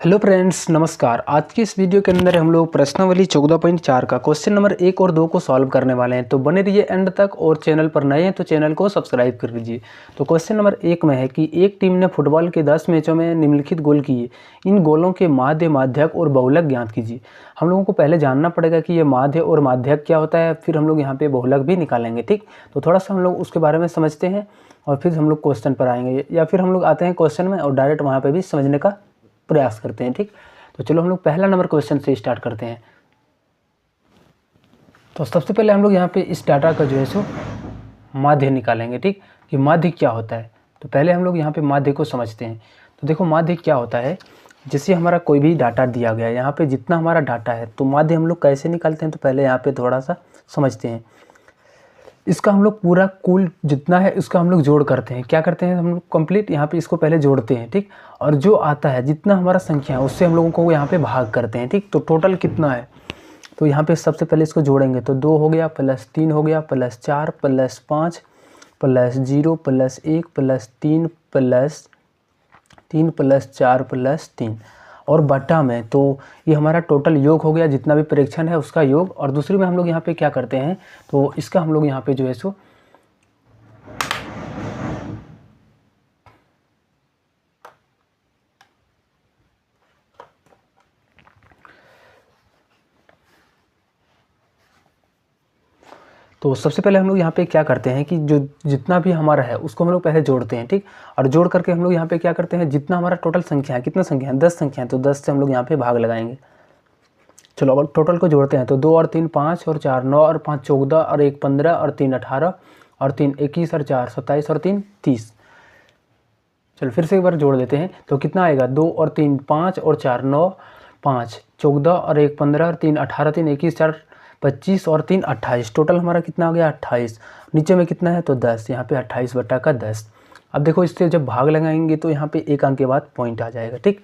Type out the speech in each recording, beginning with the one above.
Hello friends, नमस्कार। आज की इस वीडियो के अंदर हम लोग प्रश्नावली 14.4 का क्वेश्चन नंबर 1 और 2 को सॉल्व करने वाले हैं। तो बने रहिए एंड तक और चैनल पर नए हैं तो चैनल को सब्सक्राइब कर लीजिए। तो क्वेश्चन नंबर 1 में है कि एक टीम ने फुटबॉल के 10 मैचों में निम्नलिखित गोल किए। इन गोलों के माध्य, माध्यक और बहुलक ज्ञात कीजिए। हम लोगों को पहले जानना पड़ेगा कि ये माध्य और माध्यक क्या होता है, फिर हम लोग यहाँ पे बहुलक भी निकालेंगे। ठीक, तो थोड़ा सा हम लोग उसके बारे में समझते हैं और फिर हम लोग क्वेश्चन पर आएंगे, या फिर हम लोग आते हैं क्वेश्चन में और डायरेक्ट वहाँ पर भी समझने का प्रयास करते हैं। ठीक, तो चलो हम लोग पहला नंबर क्वेश्चन से स्टार्ट करते हैं। तो सबसे पहले हम लोग यहाँ पे इस डाटा का जो है सो माध्य निकालेंगे। ठीक, कि माध्य क्या होता है। तो पहले हम लोग यहाँ पे माध्य को समझते हैं। तो देखो माध्य क्या होता है, जैसे हमारा कोई भी डाटा दिया गया है, यहाँ पे जितना हमारा डाटा है तो माध्य हम लोग कैसे निकालते हैं। तो पहले यहाँ पे थोड़ा सा समझते हैं। इसका हम लोग पूरा कुल जितना है इसका हम लोग जोड़ करते हैं। क्या करते हैं हम लोग, कंप्लीट यहाँ पे इसको पहले जोड़ते हैं। ठीक, और जो आता है जितना हमारा संख्या है उससे हम लोगों को यहाँ पे भाग करते हैं। ठीक, तो टोटल कितना है तो यहाँ पे सबसे पहले इसको जोड़ेंगे तो 2 हो गया, प्लस 3 हो गया, plus 4, plus 5, plus 0, plus 1, plus 3, plus 3, plus 4, plus 3 और बटा में। तो ये हमारा टोटल योग हो गया, जितना भी प्रेक्षण है उसका योग। और दूसरी में हम लोग यहाँ पे क्या करते हैं तो इसका हम लोग यहाँ पे जो है सो तो सबसे पहले हम लोग यहाँ पे क्या करते हैं कि जो जितना भी हमारा है उसको हम लोग पहले जोड़ते हैं। ठीक, और जोड़ करके हम लोग यहाँ पे क्या करते हैं, जितना हमारा टोटल संख्या है, कितना संख्या है 10 संख्या है, तो 10 से हम लोग यहाँ पे भाग लगाएंगे। चलो अब टोटल को जोड़ते हैं तो 2 और 3 5 और 4 9 और 5 14 और 1 15 और 3 18 और 3 21 और 4 27 और 3 30। चलो फिर से एक बार जोड़ देते हैं तो कितना आएगा, 2 और 3 5 और 4 9 5 14 और 1 15 और 3 18 3 21 4 25 और 3 28। टोटल हमारा कितना आ गया 28। नीचे में कितना है तो 10, यहाँ पे 28 बटा का 10। अब देखो इससे जब भाग लगाएंगे तो यहाँ पे एक अंक के बाद पॉइंट आ जाएगा। ठीक,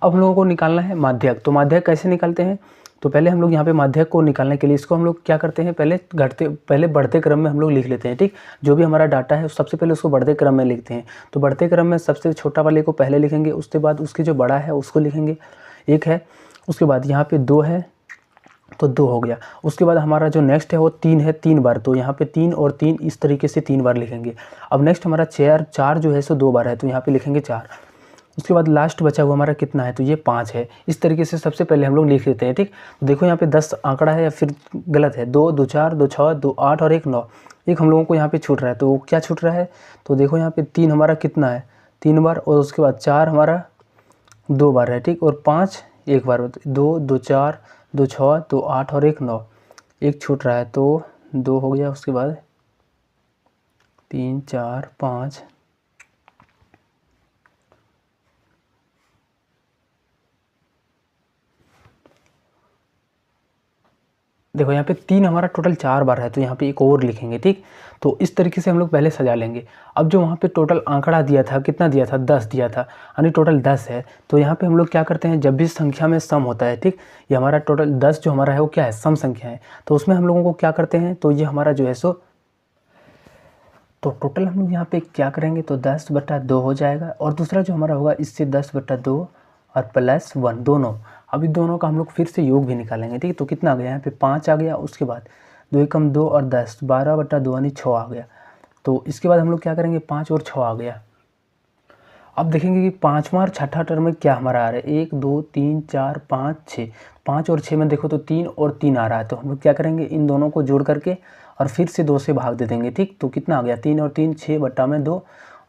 अब हम लोगों को निकालना है माध्यक। तो माध्यक कैसे निकालते हैं तो पहले हम लोग यहाँ पे माध्यक को निकालने के लिए इसको हम लोग क्या करते हैं, पहले बढ़ते क्रम में हम लोग लिख लेते हैं। ठीक, जो भी हमारा डाटा है सबसे पहले उसको बढ़ते क्रम में लिखते हैं। तो बढ़ते क्रम में सबसे छोटा वाले को पहले लिखेंगे, उसके बाद उसके जो बड़ा है उसको लिखेंगे, 1 है। उसके बाद यहाँ पे 2 है तो 2 हो गया। उसके बाद हमारा जो नेक्स्ट है वो 3 है, 3 बार, तो यहाँ पे 3 और 3 इस तरीके से 3 बार लिखेंगे। अब नेक्स्ट हमारा 4 जो है सो 2 बार है, तो यहाँ पे लिखेंगे 4। उसके बाद लास्ट बचा हुआ हमारा कितना है तो ये 5 है। इस तरीके से सबसे पहले हम लोग लिख लेते हैं। ठीक, तो देखो यहाँ पे 10 आंकड़ा है या फिर गलत है, 2 2 4 2 6 2 8 और 1 9। एक हम लोगों को यहाँ पे छूट रहा है, तो क्या छूट रहा है तो देखो यहाँ पे 3 हमारा कितना है 3 बार, और उसके बाद 4 हमारा 2 बार है। ठीक, और 5 1 बार, 2 2 4 2 6 2 8 और 1 9। एक छूट रहा है तो 2 हो गया। उसके बाद 3 4 5 देखो यहाँ पे 3 हमारा टोटल 4 बार है, तो यहाँ पे एक और लिखेंगे। ठीक, तो इस तरीके से हम लोग पहले सजा लेंगे। अब जो वहाँ पे टोटल आंकड़ा दिया था कितना दिया था 10 दिया था, यानी टोटल 10 है। तो यहाँ पे हम लोग क्या करते हैं, जब भी संख्या में सम होता है, ठीक, ये हमारा टोटल 10 जो हमारा है वो क्या है सम संख्या है, तो उसमें हम लोगों को क्या करते हैं तो ये हमारा जो है सो तो टोटल हम लोग यहाँ पे क्या करेंगे तो 10 बटा 2 हो जाएगा। और दूसरा जो हमारा होगा इससे 10 बटा 2 और प्लस 1 दोनों। अभी दोनों का हम लोग फिर से योग भी निकालेंगे। ठीक, तो कितना आ गया यहाँ पे 5 आ गया। उसके बाद 2 एकम 2 और 10 12 बटा 2 यानी 6 आ गया। तो इसके बाद हम लोग क्या करेंगे 5 और 6 आ गया। अब देखेंगे कि पाँचवा और छठा टर्म में क्या हमारा आ रहा है 1 2 3 4 5 6। 5 और 6 में देखो तो 3 और 3 आ रहा है, तो हम लोग क्या करेंगे इन दोनों को जोड़ करके और फिर से 2 से भाग दे देंगे। ठीक, तो कितना आ गया 3 और 3 6 बटा में 2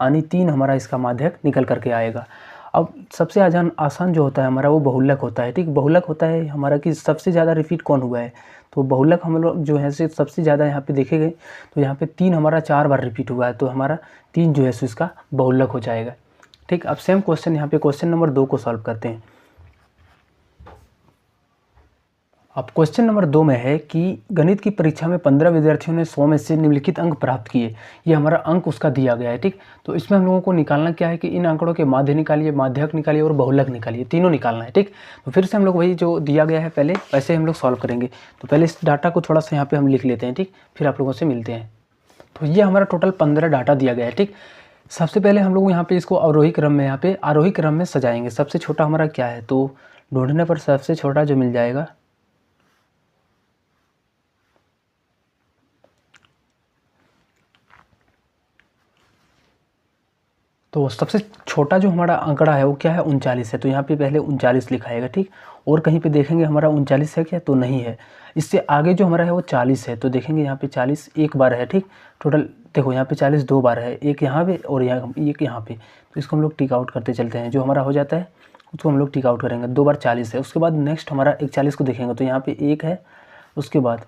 यानी 3 हमारा इसका माध्यक निकल करके आएगा। अब सबसे आसान जो होता है हमारा वो बहुलक होता है। ठीक, बहुलक होता है हमारा कि सबसे ज़्यादा रिपीट कौन हुआ है, तो बहुलक हम लोग जो है से सबसे ज़्यादा यहाँ पे देखे गए तो यहाँ पे 3 हमारा 4 बार रिपीट हुआ है, तो हमारा 3 जो है सो इसका बहुलक हो जाएगा। ठीक, अब सेम क्वेश्चन यहाँ पे क्वेश्चन नंबर 2 को सॉल्व करते हैं। अब क्वेश्चन नंबर 2 में है कि गणित की परीक्षा में 15 विद्यार्थियों ने 100 में से निम्नलिखित अंक प्राप्त किए। ये हमारा अंक उसका दिया गया है। ठीक, तो इसमें हम लोगों को निकालना क्या है कि इन आंकड़ों के माध्य निकालिए, माध्यक निकालिए और बहुलक निकालिए, तीनों निकालना है। ठीक, तो फिर से हम लोग वही जो दिया गया है पहले वैसे हम लोग सॉल्व करेंगे। तो पहले इस डाटा को थोड़ा सा यहाँ पर हम लिख लेते हैं। ठीक, फिर आप लोगों से मिलते हैं। तो ये हमारा टोटल 15 डाटा दिया गया है। ठीक, सबसे पहले हम लोग यहाँ पे इसको अवरोही क्रम में, यहाँ पे आरोही क्रम में सजाएंगे। सबसे छोटा हमारा क्या है, तो ढूंढने पर सबसे छोटा जो मिल जाएगा, तो सबसे छोटा जो हमारा आंकड़ा है वो क्या है, 39 है। तो यहाँ पे पहले 39 लिखाएगा, ठीक। और कहीं पे देखेंगे हमारा 39 है क्या, तो नहीं है। इससे आगे जो हमारा है वो 40 है, तो देखेंगे यहाँ पे 40 एक बार है, ठीक। टोटल देखो यहाँ पे 40 दो बार है, एक यहाँ पे और एक यहाँ पे। तो इसको हम लोग टिक आउट करते चलते हैं। जो हमारा हो जाता है उसको हम लोग टिक आउट करेंगे। दो बार 40 है। उसके बाद नेक्स्ट हमारा 41 को देखेंगे, तो यहाँ पे एक है, उसके बाद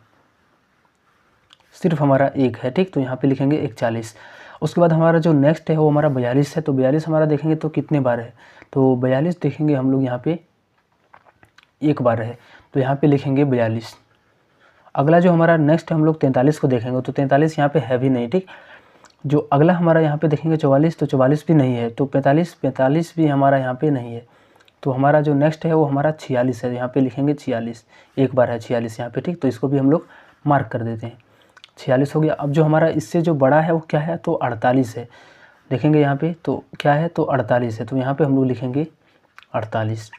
सिर्फ हमारा एक है, ठीक। तो यहाँ पे लिखेंगे 41। उसके बाद हमारा जो नेक्स्ट है वो हमारा 42 है। तो 42 हमारा देखेंगे तो कितने बार है, तो 42 देखेंगे हम लोग यहाँ पे एक बार है, तो यहाँ पे लिखेंगे 42। अगला जो हमारा नेक्स्ट हम लोग 43 को देखेंगे, तो 43 यहाँ पे है भी नहीं, ठीक। जो अगला हमारा यहाँ पे देखेंगे 44, तो 44 भी नहीं है। तो 45 भी हमारा यहाँ पे नहीं है। तो हमारा जो नेक्स्ट है वो हमारा 46 है, यहाँ पे लिखेंगे 46, एक बार है 46 यहाँ पे, ठीक। तो इसको भी हम लोग मार्क कर देते हैं। 46 हो गया। अब जो हमारा इससे जो बड़ा है वो क्या है, तो 48 है। देखेंगे यहाँ पे तो क्या है, तो 48 है। तो यहाँ पे हम लोग लिखेंगे 48।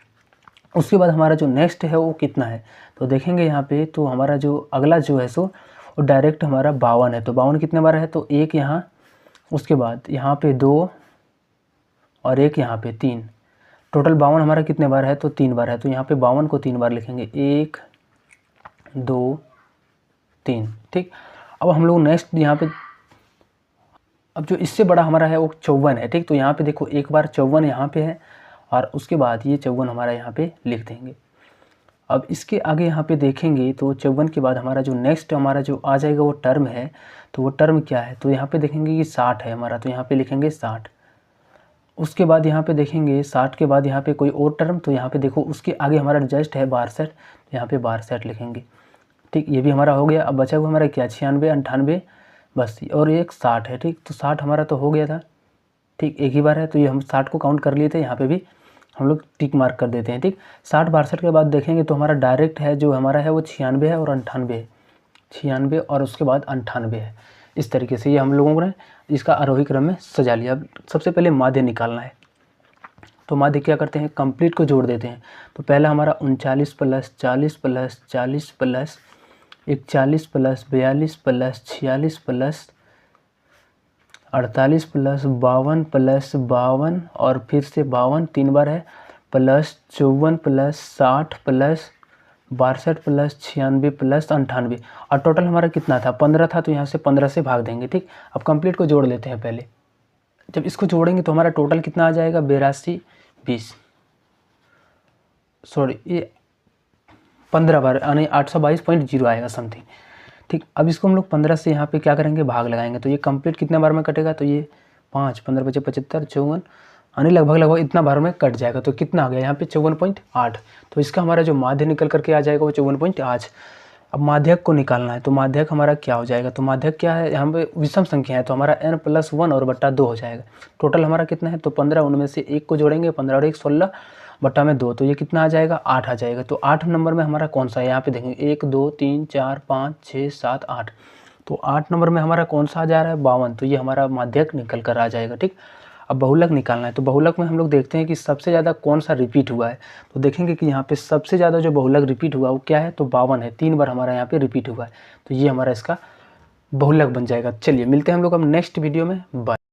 उसके बाद हमारा जो नेक्स्ट है वो कितना है, तो देखेंगे यहाँ पे, तो हमारा जो अगला जो है सो वो डायरेक्ट हमारा 52 है। तो 52 कितने बार है, तो एक यहाँ, उसके बाद यहाँ पे 2 और एक यहाँ पे 3। टोटल 52 हमारा कितने बार है, तो 3 बार है। तो यहाँ पे 52 को 3 बार लिखेंगे, 1 2 3, ठीक। अब हम लोग नेक्स्ट यहाँ पे, अब जो इससे बड़ा हमारा है वो 54 है, ठीक। तो यहाँ पे देखो एक बार 54 यहाँ पे है और उसके बाद ये 54 हमारा यहाँ पे लिख देंगे। अब इसके आगे यहाँ पे देखेंगे तो 54 के बाद हमारा जो नेक्स्ट हमारा जो आ जाएगा वो टर्म है। तो वो टर्म क्या है, तो यहाँ पे देखेंगे कि 60 है हमारा, तो यहाँ पे लिखेंगे 60। उसके बाद यहाँ पे देखेंगे 60 के बाद यहाँ पे कोई और टर्म, तो यहाँ पे देखो उसके आगे हमारा जस्ट है 62, तो यहाँ पे 62 लिखेंगे, ठीक। ये भी हमारा हो गया। अब बचा हुआ हमारा क्या, 96 98 बस, और एक 60 है, ठीक। तो 60 हमारा तो हो गया था, ठीक, एक ही बार है। तो ये हम 60 को काउंट कर लिए थे, यहाँ पे भी हम लोग टिक मार्क कर देते हैं, ठीक। 60 62 के बाद देखेंगे तो हमारा डायरेक्ट है जो हमारा है वो 96 है और 98 है, 96 और उसके बाद 98 है। इस तरीके से ये हम लोगों ने इसका आरोही क्रम में सजा लिया। अब सबसे पहले माध्य निकालना है। तो माध्य क्या करते हैं, कंप्लीट को जोड़ देते हैं। तो पहला हमारा 39 plus 40 plus 40 plus 41 plus 42 plus 46 plus 48 plus 52 plus 52 और फिर से 52 3 बार है, plus 54 plus 60 plus 62 plus 96 plus 98। और टोटल हमारा कितना था, 15 था। तो यहाँ से 15 से भाग देंगे, ठीक। अब कंप्लीट को जोड़ लेते हैं पहले। जब इसको जोड़ेंगे तो हमारा टोटल कितना आ जाएगा, 82 20, सॉरी ये 15 बार यानी 822.0 आएगा समथिंग, ठीक। अब इसको हम लोग 15 से यहाँ पे क्या करेंगे, भाग लगाएंगे। तो ये कंप्लीट कितने बार में कटेगा, तो ये 5 15 बचे 75 54 यानी लगभग इतना बार में कट जाएगा। तो कितना आ गया यहाँ पे 54.8। तो इसका हमारा जो माध्य निकल करके आ जाएगा वो 54.8। अब माध्यक को निकालना है। तो माध्यक हमारा क्या हो जाएगा, तो माध्यक क्या है, यहाँ पे विषम संख्या है तो हमारा n+1 और बट्टा 2 हो जाएगा। टोटल हमारा कितना है, तो 15, उनमें से एक को जोड़ेंगे, 15 और 1 16 बट्टा में 2, तो ये कितना आ जाएगा, 8 आ जाएगा। तो 8 नंबर में हमारा कौन सा है, यहाँ पे देखेंगे 1 2 3 4 5 6 7 8। तो 8 नंबर में हमारा कौन सा आ जा रहा है, 52। तो ये हमारा माध्यक निकल कर आ जाएगा, ठीक। अब बहुलक निकालना है। तो बहुलक में हम लोग देखते हैं कि सबसे ज़्यादा कौन सा रिपीट हुआ है। तो देखेंगे कि यहाँ पे सबसे ज़्यादा जो बहुलक रिपीट हुआ वो क्या है, तो 52 है। 3 बार हमारा यहाँ पे रिपीट हुआ है। तो ये हमारा इसका बहुलक बन जाएगा। चलिए मिलते हैं हम लोग अब नेक्स्ट वीडियो में। बाय।